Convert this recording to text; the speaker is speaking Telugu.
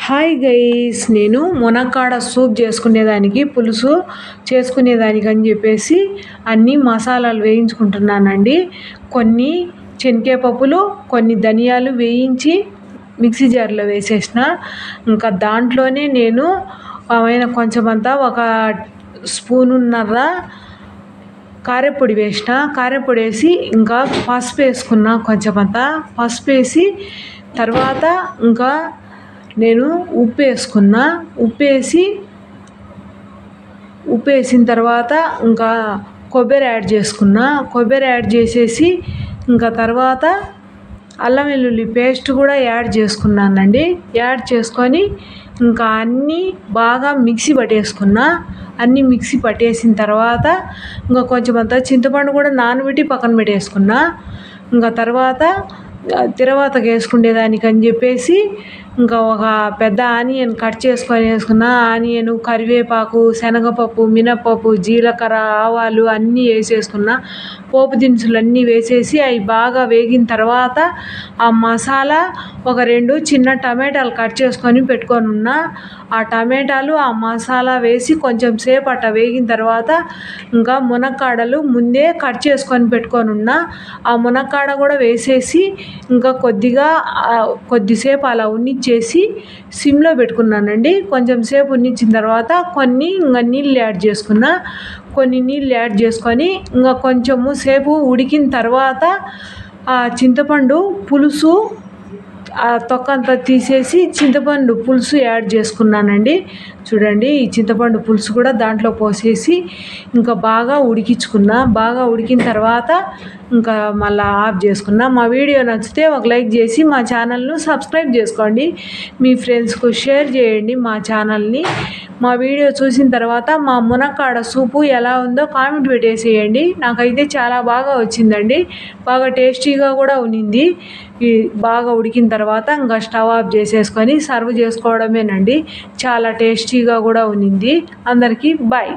హాయ్ గైస్, నేను మునక్కాడ సూప్ చేసుకునేదానికి పులుసు చేసుకునేదానికి అని చెప్పేసి అన్ని మసాలాలు వేయించుకుంటున్నానండి. కొన్ని శనగపప్పులు, కొన్ని ధనియాలు వేయించి మిక్సీ జార్లో వేసేసిన. ఇంకా దాంట్లోనే నేను కొంచెమంతా ఒక స్పూనున్నర కారపొడి వేసిన. కారపొడి వేసి ఇంకా పసుపు వేసుకున్నా. కొంచెమంతా పసుపు వేసి తర్వాత ఇంకా నేను ఉప్పు వేసుకున్నా. ఉప్పు వేసిన తర్వాత ఇంకా కొబ్బరి యాడ్ చేసుకున్నా. కొబ్బరి యాడ్ చేసేసి ఇంకా తర్వాత అల్లం వెల్లుల్లి పేస్ట్ కూడా యాడ్ చేసుకున్నానండి. యాడ్ చేసుకొని ఇంకా అన్నీ బాగా మిక్సీ పట్టేసుకున్నా. అన్నీ మిక్సీ పట్టేసిన తర్వాత ఇంకా కొంచెమంతా చింతపండు కూడా నానబెట్టి పక్కన పెట్టేసుకున్నా. ఇంకా తర్వాతకి వేసుకునేదానికి అని చెప్పేసి ఇంకా ఒక పెద్ద ఆనియన్ కట్ చేసుకొని వేసుకున్నా. ఆనియన్, కరివేపాకు, శనగపప్పు, మినపప్పు, జీలకర్ర, ఆవాలు అన్నీ వేసేసుకున్నా. పోపు దినుసులు అన్నీ వేసేసి అవి బాగా వేగిన తర్వాత ఆ మసాలా ఒక 2 చిన్న టమాటాలు కట్ చేసుకొని పెట్టుకొని ఉన్నా. ఆ టమాటాలు ఆ మసాలా వేసి కొంచెం సేపు అట్లా వేగిన తర్వాత ఇంకా మునక్కాడలు ముందే కట్ చేసుకొని పెట్టుకొని ఉన్నా. ఆ మునక్కాడ కూడా వేసేసి ఇంకా కొద్దిసేపు అలా ఉన్నిచ్చేసి సిమ్లో పెట్టుకున్నానండి. కొంచెం సేపు ఉన్నిచ్చిన తర్వాత ఇంకా నీళ్ళు యాడ్ చేసుకున్నా. కొన్ని నీళ్ళు యాడ్ చేసుకొని ఇంకా కొంచెము సేపు ఉడికిన తర్వాత ఆ చింతపండు పులుసు ఆ తొక్క అంతా తీసేసి చింతపండు పులుసు యాడ్ చేసుకున్నానండి. చూడండి, ఈ చింతపండు పులుసు కూడా దాంట్లో పోసేసి ఇంకా బాగా ఉడికించుకున్నా. బాగా ఉడికిన తర్వాత ఇంకా మళ్ళీ ఆఫ్ చేసుకున్నా. మా వీడియో నచ్చితే ఒక లైక్ చేసి మా ఛానల్ను సబ్స్క్రైబ్ చేసుకోండి. మీ ఫ్రెండ్స్కు షేర్ చేయండి మా ఛానల్ని. మా వీడియో చూసిన తర్వాత మా మునక్కాడ సూపు ఎలా ఉందో కామెంట్ పెట్టేసేయండి. నాకైతే చాలా బాగా వచ్చిందండి. బాగా టేస్టీగా కూడా ఉన్నింది. బాగా ఉడికిన తర్వాత ఇంకా స్టవ్ ఆఫ్ చేసేసుకొని సర్వ్ చేసుకోవడమేనండి. చాలా టేస్టీగా కూడా ఉన్నింది. అందరికీ బాయ్.